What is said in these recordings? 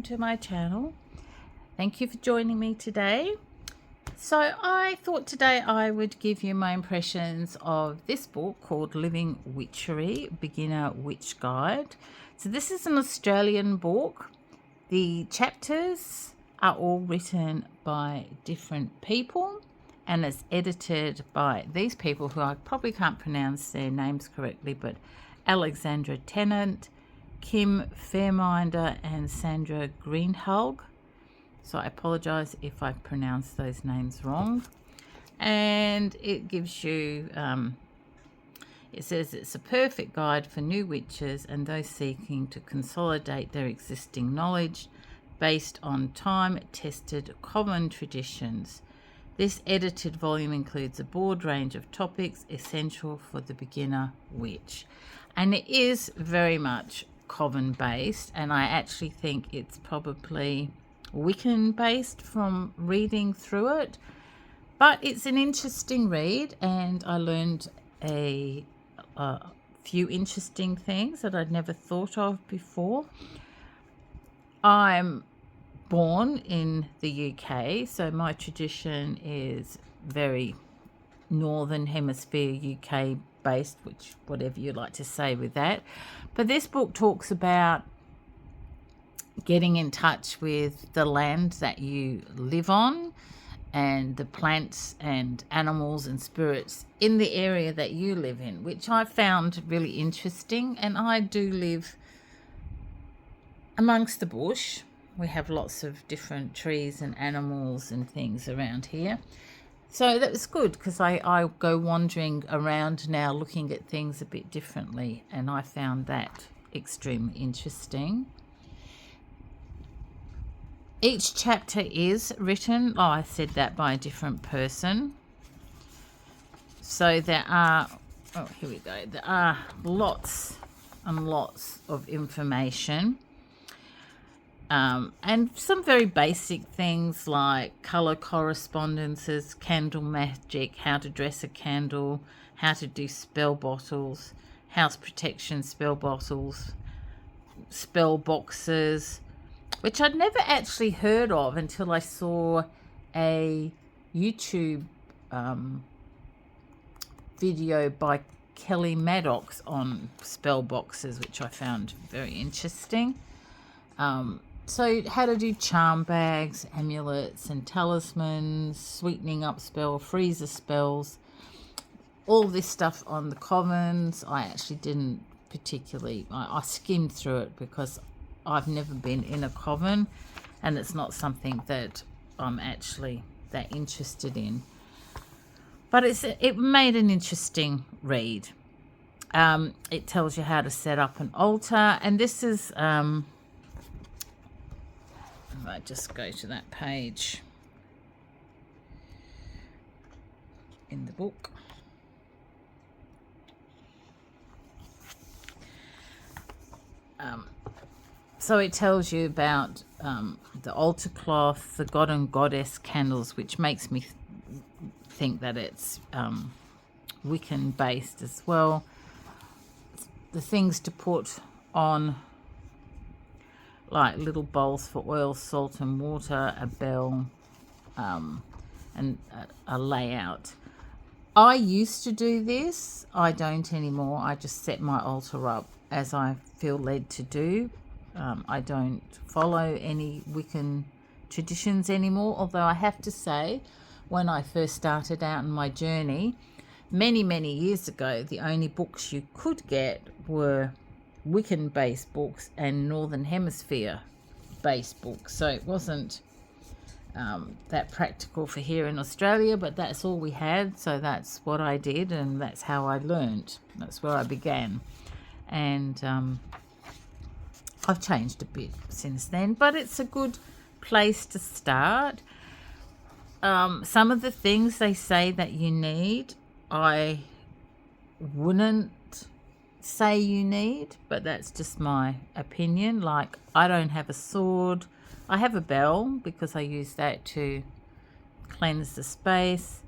to my channel. Thank you for joining me today. So I thought today I would give you my impressions of this book called Living Witchery, Beginner Witch Guide. So this is an Australian book. The chapters are all written by different people and it's edited by these people who I probably can't pronounce their names correctly, but Alexandra Tennant, Kim Fairminder and Sandra Greenhalgh. So I apologize if I pronounce those names wrong. And it gives you, it says it's a perfect guide for new witches and those seeking to consolidate their existing knowledge based on time-tested common traditions. This edited volume includes a broad range of topics essential for the beginner witch. And it is very much Coven based, and I actually think it's probably Wiccan based from reading through it. But it's an interesting read, and I learned a few interesting things that I'd never thought of before. I'm born in the UK, so my tradition is very Northern Hemisphere UK based, which whatever you like to say with that. But this book talks about getting in touch with the land that you live on and the plants and animals and spirits in the area that you live in, which I found really interesting. And I do live amongst the bush. We have lots of different trees and animals and things around here. So that was good because I go wandering around now looking at things a bit differently, and I found that extremely interesting. Each chapter is written, I said that, by a different person. So there are, here we go, there are lots and lots of information. And some very basic things like colour correspondences, candle magic, how to dress a candle, how to do spell bottles, house protection spell bottles, spell boxes, which I'd never actually heard of until I saw a YouTube video by Kelly Maddox on spell boxes, which I found very interesting. So how to do charm bags, amulets and talismans, sweetening up spell, freezer spells, all this stuff on the covens. I actually didn't particularly, I skimmed through it because I've never been in a coven and it's not something that I'm actually that interested in. But it made an interesting read. It tells you how to set up an altar, and this is... I just go to that page in the book. So it tells you about the altar cloth, the god and goddess candles, which makes me think that it's Wiccan based as well. The things to put on, like little bowls for oil, salt and water, a bell, and a layout. I used to do this. I don't anymore. I just set my altar up as I feel led to do. I don't follow any Wiccan traditions anymore, although I have to say, when I first started out in my journey, many, many years ago, the only books you could get were Wiccan based books and Northern Hemisphere based books, so it wasn't that practical for here in Australia, but that's all we had, so that's what I did and that's how I learned. That's where I began, and I've changed a bit since then, but it's a good place to start. Some of the things they say that you need, I wouldn't say you need, but that's just my opinion. Like, I don't have a sword. I have a bell because I use that to cleanse the space.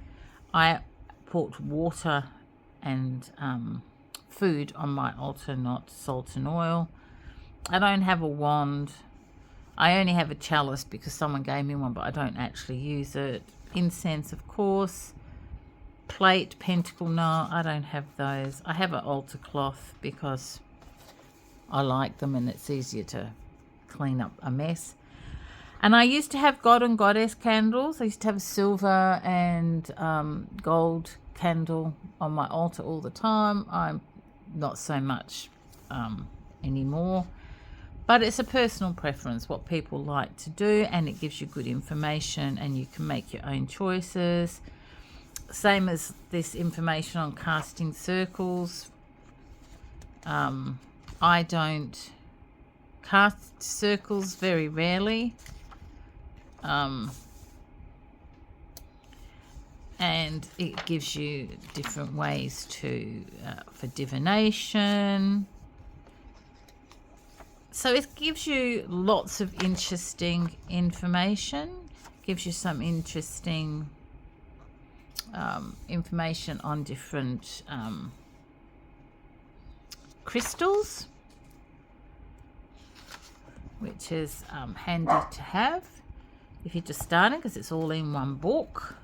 I put water and food on my altar, not salt and oil. I don't have a wand. I only have a chalice because someone gave me one, but I don't actually use it. Incense, of course. Plate, pentacle, no, I don't have those. I have an altar cloth because I like them and it's easier to clean up a mess. And I used to have god and goddess candles. I used to have a silver and gold candle on my altar all the time. I'm not so much anymore. But it's a personal preference, what people like to do, and it gives you good information and you can make your own choices. Same as this information on casting circles. I don't cast circles, very rarely. And it gives you different ways to for divination. So it gives you lots of interesting information. Gives you some interesting information on different crystals, which is handy to have if you're just starting, because it's all in one book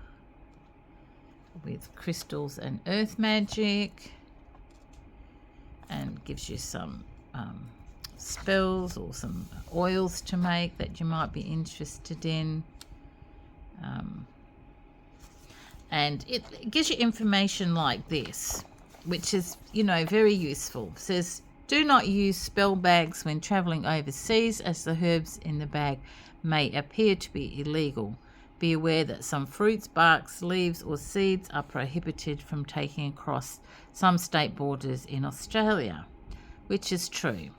with crystals and earth magic, and gives you some spells or some oils to make that you might be interested in. And it gives you information like this, which is, very useful. It says, do not use spell bags when traveling overseas, as the herbs in the bag may appear to be illegal. Be aware that some fruits, barks, leaves or seeds are prohibited from taking across some state borders in Australia, which is true.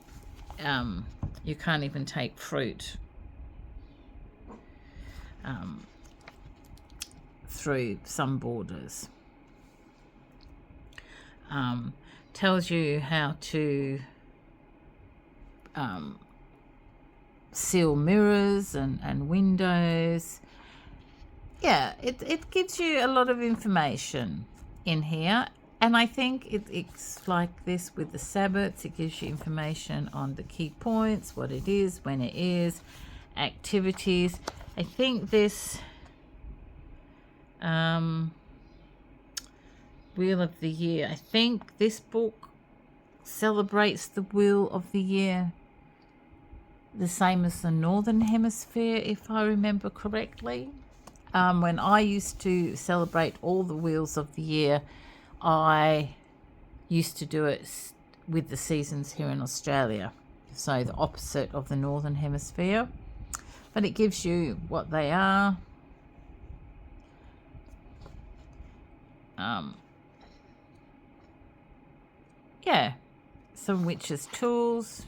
You can't even take fruit through some borders. Tells you how to seal mirrors and windows. Yeah, it gives you a lot of information in here. And I think it's like this with the Sabbats. It gives you information on the key points, what it is, when it is, activities. I think this Wheel of the Year, I think this book celebrates the Wheel of the Year the same as the Northern Hemisphere, if I remember correctly. When I used to celebrate all the Wheels of the Year, I used to do it with the seasons here in Australia, so the opposite of the Northern Hemisphere. But it gives you what they are. Yeah, some witches' tools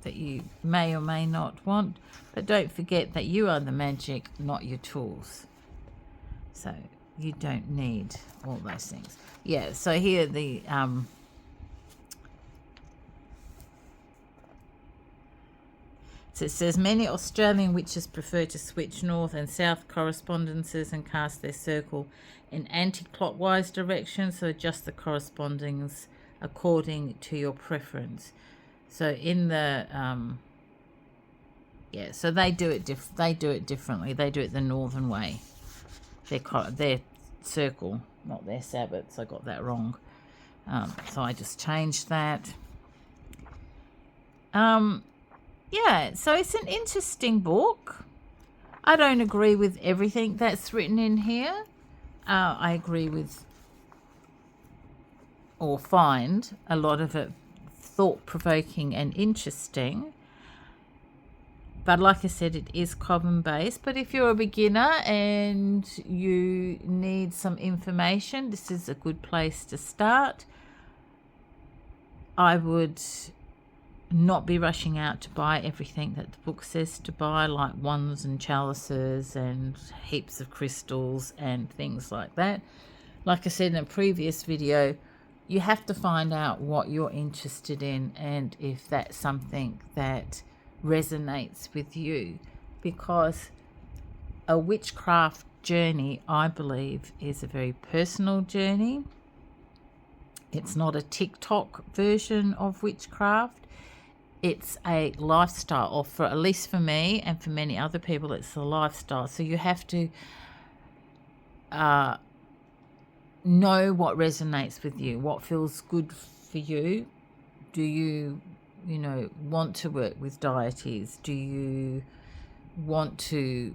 that you may or may not want, but don't forget that you are the magic, not your tools. So you don't need all those things. Yeah, so here the so it says many Australian witches prefer to switch north and south correspondences and cast their circle in anti-clockwise direction, so adjust the correspondings according to your preference. So in the so they do it differently. They do it the northern way. Their circle, not their Sabbats. I got that wrong. So I just changed that. Yeah, so it's an interesting book. I don't agree with everything that's written in here. I agree with or find a lot of it thought-provoking and interesting. But like I said, it is coven-based. But if you're a beginner and you need some information, this is a good place to start. I would not be rushing out to buy everything that the book says to buy, like wands and chalices and heaps of crystals and things like that. Like I said in a previous video, you have to find out what you're interested in and if that's something that resonates with you, because a witchcraft journey, I believe, is a very personal journey. It's not a TikTok version of witchcraft. it's a lifestyle, or for at least for me and for many other people, it's a lifestyle. So you have to know what resonates with you, what feels good for you. Do you, want to work with deities? Do you want to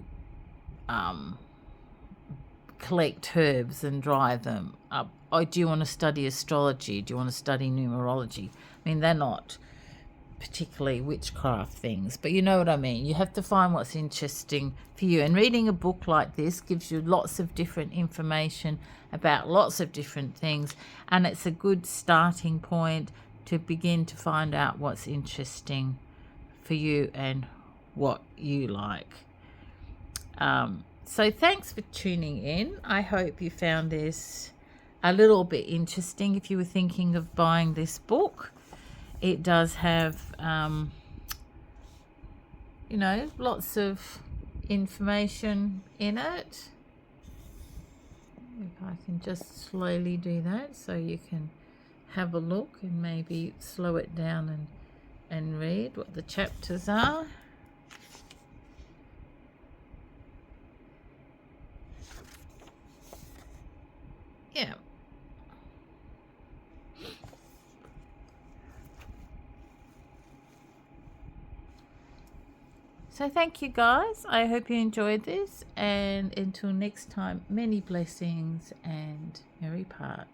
collect herbs and dry them up? Or do you want to study astrology? Do you want to study numerology? I mean, they're not particularly witchcraft things, but you know what I mean. You have to find what's interesting for you, and reading a book like this gives you lots of different information about lots of different things, and it's a good starting point to begin to find out what's interesting for you and what you like. So thanks for tuning in. I hope you found this a little bit interesting. If you were thinking of buying this book, it does have, lots of information in it. If I can just slowly do that so you can have a look and maybe slow it down and read what the chapters are. Yeah. So thank you guys. I hope you enjoyed this, and until next time, many blessings and merry part.